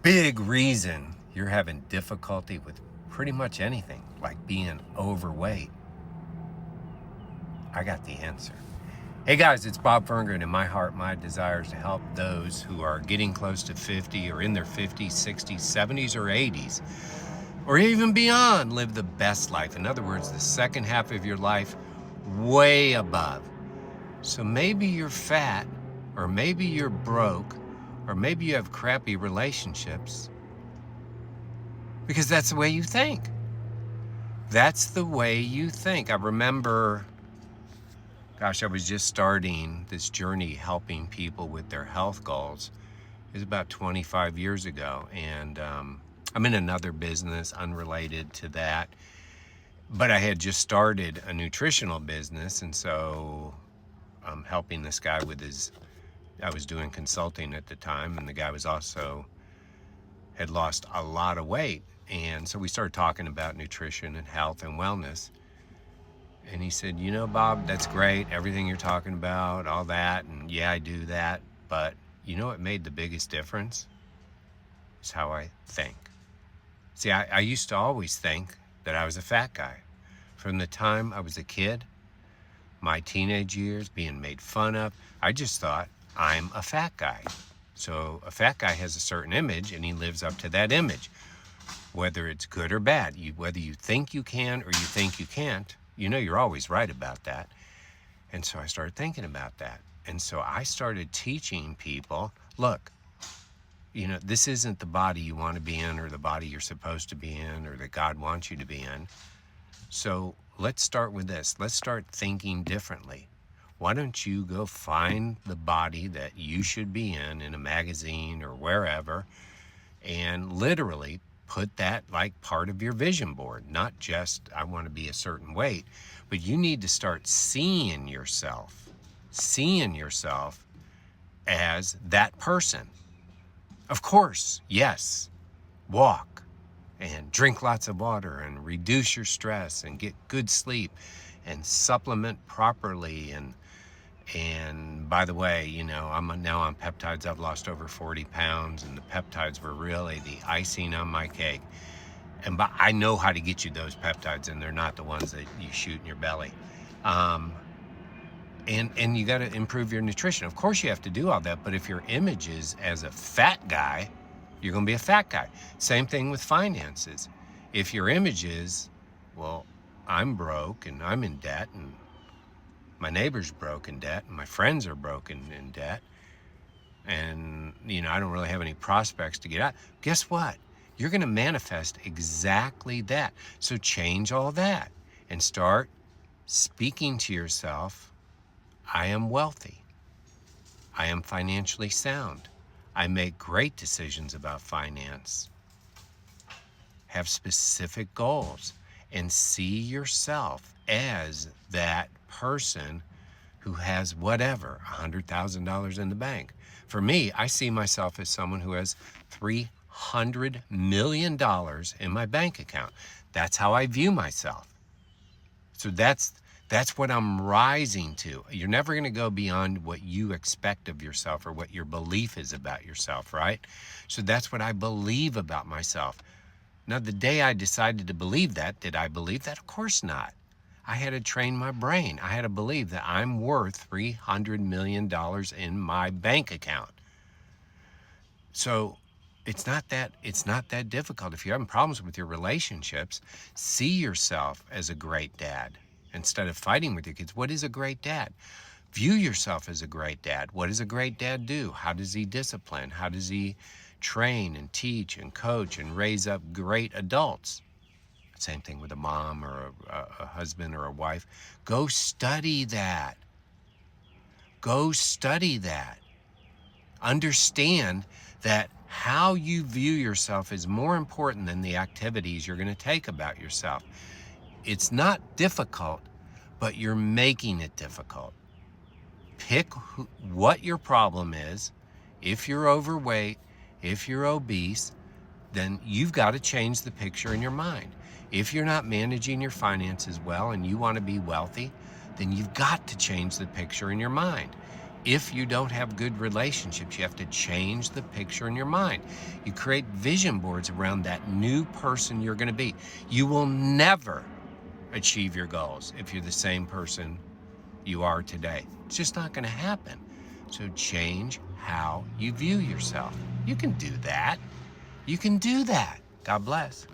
big reason you're having difficulty with pretty much anything, like being overweight, I got the answer. Hey guys, it's Bob Ferngren, and my heart, my desire is to help those who are getting close to 50 or in their 50s, 60s, 70s, or 80s, or even beyond, live the best life. In other words, the second half of your life way above. So maybe you're fat, or maybe you're broke, or maybe you have crappy relationships because that's the way you think. That's the way you think. I remember, gosh, I was just starting this journey helping people with their health goals. It was about 25 years ago, and I'm in another business unrelated to that, but I had just started a nutritional business, and so I'm helping this guy with I was doing consulting at the time, and the guy was also had lost a lot of weight. And so we started talking about nutrition and health and wellness. And he said, you know, Bob, that's great, everything you're talking about, all that, and yeah, I do that. But you know what made the biggest difference? Is how I think. See, I used to always think that I was a fat guy. From the time I was a kid, my teenage years, being made fun of, I just thought I'm a fat guy. So a fat guy has a certain image and he lives up to that image, whether it's good or bad. Whether you think you can or you think you can't, you know you're always right about that. And so I started thinking about that. And so I started teaching people, look, you know, this isn't the body you want to be in or the body you're supposed to be in or that God wants you to be in. So let's start with this. Let's start thinking differently. Why don't you go find the body that you should be in a magazine or wherever, and literally put that like part of your vision board, not just I want to be a certain weight, but you need to start seeing yourself as that person. Of course, yes, walk and drink lots of water and reduce your stress and get good sleep and supplement properly. And by the way, you know, I'm now on peptides. I've lost over 40 pounds, and the peptides were really the icing on my cake. And I know how to get you those peptides, and they're not the ones that you shoot in your belly. And you got to improve your nutrition. Of course, you have to do all that. But if your image is as a fat guy, you're going to be a fat guy. Same thing with finances. If your image is, well, I'm broke and I'm in debt, and my neighbor's broke in debt, and my friends are broken in debt, and you know I don't really have any prospects to get out. Guess what? You're going to manifest exactly that. So change all that and start speaking to yourself. I am wealthy. I am financially sound. I make great decisions about finance. Have specific goals and see yourself as that person who has whatever, $100,000 in the bank. For me, I see myself as someone who has $300 million in my bank account. That's how I view myself. So that's what I'm rising to. You're never going to go beyond what you expect of yourself or what your belief is about yourself, right? So that's what I believe about myself. Now, the day I decided to believe that, did I believe that? Of course not. I had to train my brain. I had to believe that I'm worth $300 million in my bank account. So it's not that difficult. If you're having problems with your relationships, see yourself as a great dad. Instead of fighting with your kids, what is a great dad? View yourself as a great dad. What does a great dad do? How does he discipline? How does he train and teach and coach and raise up great adults? Same thing with a mom or a husband or a wife. Go study that. Go study that. Understand that how you view yourself is more important than the activities you're going to take about yourself. It's not difficult, but you're making it difficult. Pick what your problem is. If you're overweight, if you're obese, then you've got to change the picture in your mind. If you're not managing your finances well and you want to be wealthy, then you've got to change the picture in your mind. If you don't have good relationships, you have to change the picture in your mind. You create vision boards around that new person you're going to be. You will never achieve your goals if you're the same person you are today. It's just not going to happen. So change how you view yourself. You can do that. You can do that. God bless.